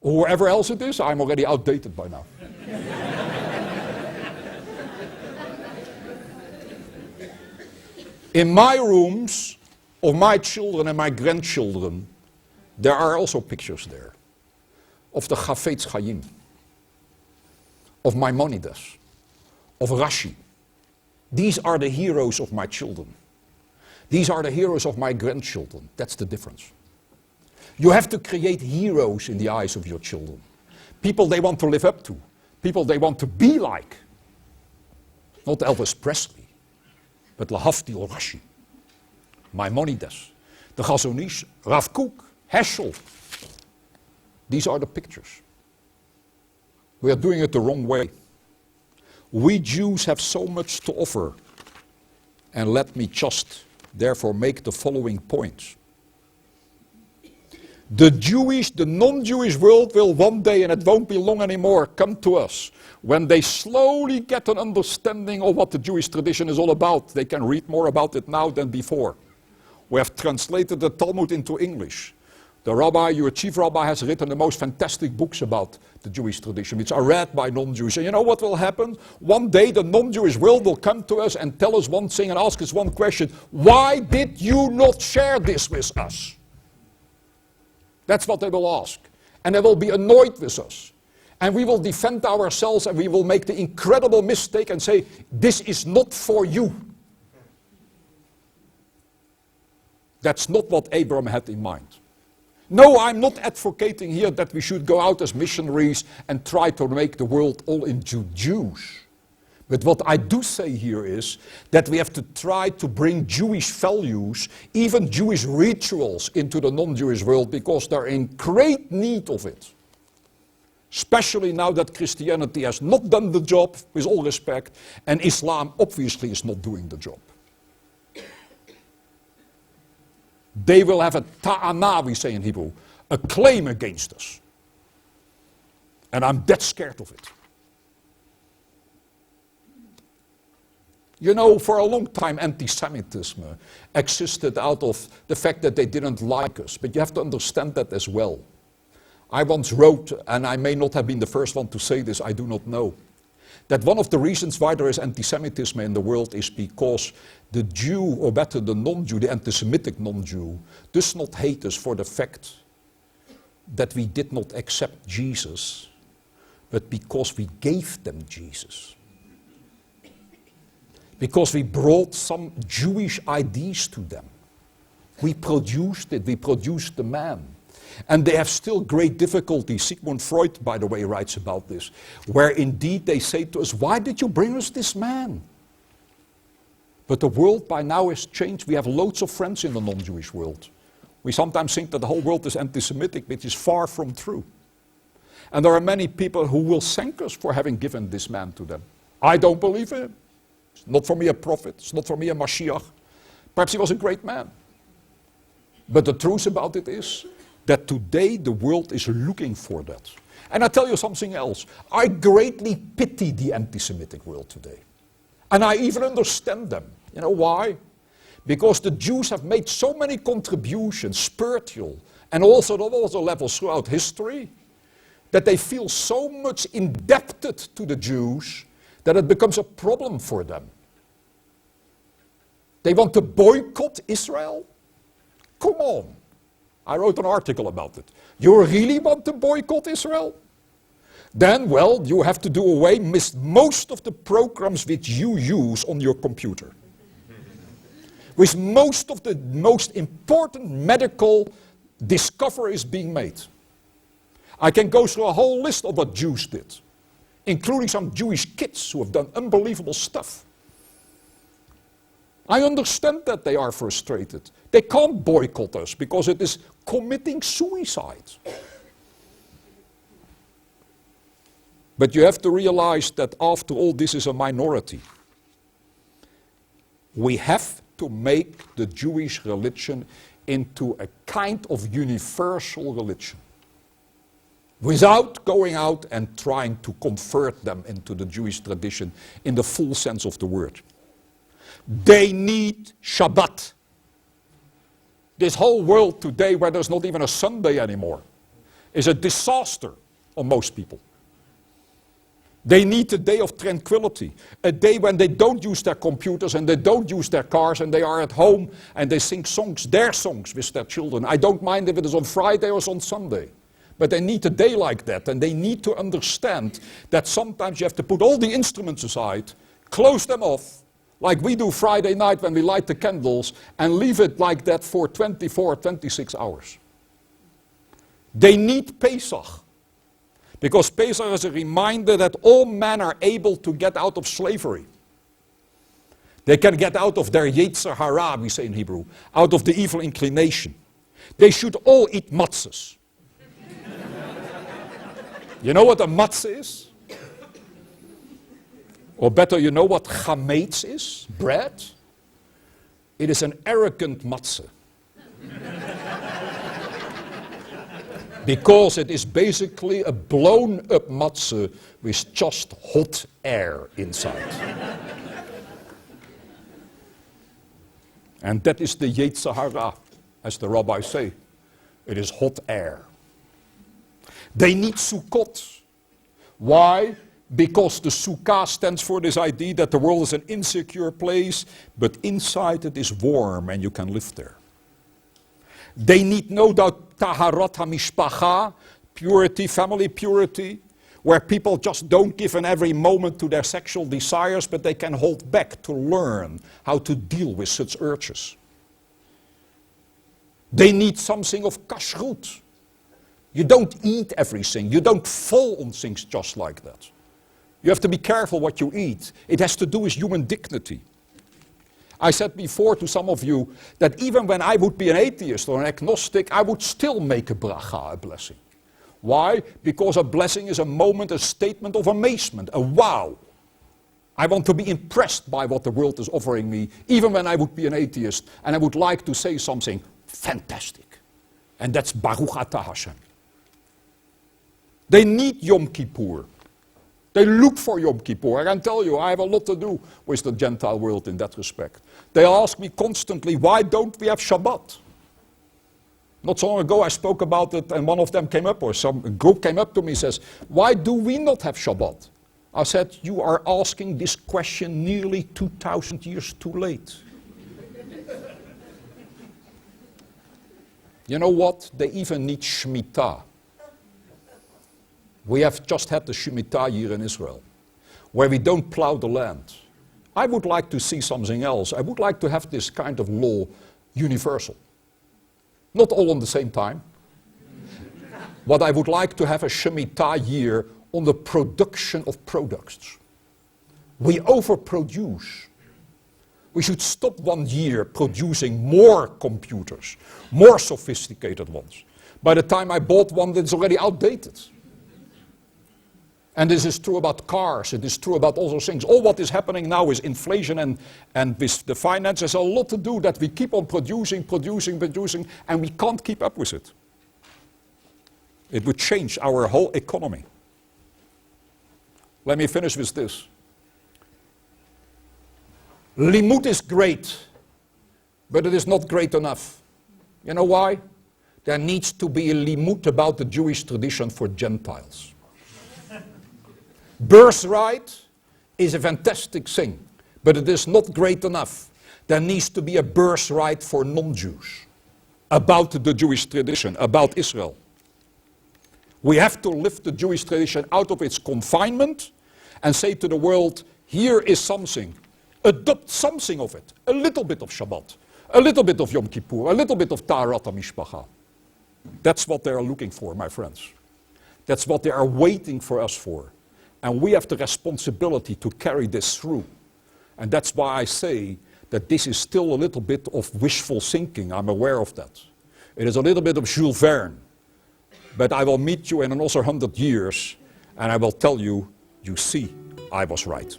Or whoever else it is, I'm already outdated by now. In my rooms of my children and my grandchildren, there are also pictures there of the Chafetz Chaim, of Maimonides, of Rashi. These are the heroes of my children. These are the heroes of my grandchildren. That's the difference. You have to create heroes in the eyes of your children. People they want to live up to. People they want to be like. Not Elvis Presley, but Lahavdil Rashi, Maimonides, the Chazonish, Rav Kook, Heschel. These are the pictures. We are doing it the wrong way. We Jews have so much to offer. And let me just therefore make the following points. The non-Jewish world will one day, and it won't be long anymore, come to us. When they slowly get an understanding of what the Jewish tradition is all about, they can read more about it now than before. We have translated the Talmud into English. The rabbi, your chief rabbi, has written the most fantastic books about the Jewish tradition, which are read by non-Jews. And you know what will happen? One day the non-Jewish world will come to us and tell us one thing and ask us one question. Why did you not share this with us? That's what they will ask. And they will be annoyed with us. And we will defend ourselves and we will make the incredible mistake and say, this is not for you. That's not what Abraham had in mind. No, I'm not advocating here that we should go out as missionaries and try to make the world all into Jews. But what I do say here is that we have to try to bring Jewish values, even Jewish rituals, into the non-Jewish world because they're in great need of it. Especially now that Christianity has not done the job, with all respect, and Islam obviously is not doing the job. They will have a ta'ana, we say in Hebrew, a claim against us. And I'm that scared of it. You know, for a long time anti-Semitism existed out of the fact that they didn't like us. But you have to understand that as well. I once wrote, and I may not have been the first one to say this, I do not know, that one of the reasons why there is anti-Semitism in the world is because the Jew, or better the non-Jew, the anti-Semitic non-Jew, does not hate us for the fact that we did not accept Jesus, but because we gave them Jesus. Because we brought some Jewish ideas to them. We produced it, we produced the man. And they have still great difficulty. Sigmund Freud, by the way, writes about this, where indeed they say to us, why did you bring us this man? But the world by now has changed. We have loads of friends in the non-Jewish world. We sometimes think that the whole world is anti-Semitic, which is far from true. And there are many people who will thank us for having given this man to them. I don't believe in him. It's not for me a prophet. It's not for me a Mashiach. Perhaps he was a great man. But the truth about it is that today the world is looking for that. And I tell you something else. I greatly pity the anti-Semitic world today. And I even understand them. You know why? Because the Jews have made so many contributions, spiritual, and also at all other levels throughout history, that they feel so much indebted to the Jews that it becomes a problem for them. They want to boycott Israel? Come on. I wrote an article about it. You really want to boycott Israel? Then, well, you have to do away with most of the programs which you use on your computer. With most of the most important medical discoveries being made. I can go through a whole list of what Jews did, including some Jewish kids who have done unbelievable stuff. I understand that they are frustrated. They can't boycott us because it is committing suicide. But you have to realize that after all, this is a minority. We have to make the Jewish religion into a kind of universal religion, without going out and trying to convert them into the Jewish tradition in the full sense of the word. They need Shabbat. This whole world today where there's not even a Sunday anymore. is a disaster on most people. They need a day of tranquility, a day when they don't use their computers and they don't use their cars and they are at home and they sing songs, their songs with their children. I don't mind if it is on Friday or on Sunday, but they need a day like that, and they need to understand that sometimes you have to put all the instruments aside, close them off, like we do Friday night when we light the candles, and leave it like that for 24, 26 hours. They need Pesach. Because Pesach is a reminder that all men are able to get out of slavery. They can get out of their Yetzer Hara, we say in Hebrew, out of the evil inclination. They should all eat matzahs. You know what a matzah is? Or better, you know what chametz is? Bread? It is an arrogant matzah. Because it is basically a blown up matzah with just hot air inside. And that is the Yetzer Hara, as the rabbis say. It is hot air. They need Sukkot. Why? Because the Sukkah stands for this idea that the world is an insecure place, but inside it is warm and you can live there. They need no doubt Taharat HaMishpacha, purity, family purity, where people just don't give in every moment to their sexual desires, but they can hold back to learn how to deal with such urges. They need something of kashrut. You don't eat everything. You don't fall on things just like that. You have to be careful what you eat. It has to do with human dignity. I said before to some of you that even when I would be an atheist or an agnostic, I would still make a bracha, a blessing. Why? Because a blessing is a moment, a statement of amazement, a wow. I want to be impressed by what the world is offering me, even when I would be an atheist, and I would like to say something fantastic. And that's Baruch Atah Hashem. They need Yom Kippur. They look for Yom Kippur. I can tell you, I have a lot to do with the Gentile world in that respect. They ask me constantly, why don't we have Shabbat? Not so long ago I spoke about it, and one of them came up, or some group came up to me and says, why do we not have Shabbat? I said, you are asking this question nearly 2,000 years too late. You know what? They even need Shemitah. We have just had the Shemitah year in Israel, where we don't plow the land. I would like to see something else. I would like to have this kind of law universal. Not all on the same time. But I would like to have a Shemitah year on the production of products. We overproduce. We should stop 1 year producing more computers, more sophisticated ones. By the time I bought one, it's already outdated. And this is true about cars, it is true about all those things. All what is happening now is inflation and with the finances, a lot to do that we keep on producing, and we can't keep up with it. It would change our whole economy. Let me finish with this. Limud is great, but it is not great enough. You know why? There needs to be a limud about the Jewish tradition for Gentiles. Birthright is a fantastic thing, but it is not great enough. There needs to be a birthright for non-Jews about the Jewish tradition, about Israel. We have to lift the Jewish tradition out of its confinement and say to the world, here is something. Adopt something of it. A little bit of Shabbat, a little bit of Yom Kippur, a little bit of Taharat HaMishpacha. That's what they are looking for, my friends. That's what they are waiting for us for. And we have the responsibility to carry this through. And that's why I say that this is still a little bit of wishful thinking. I'm aware of that. It is a little bit of Jules Verne. But I will meet you in another 100 years, and I will tell you, you see, I was right.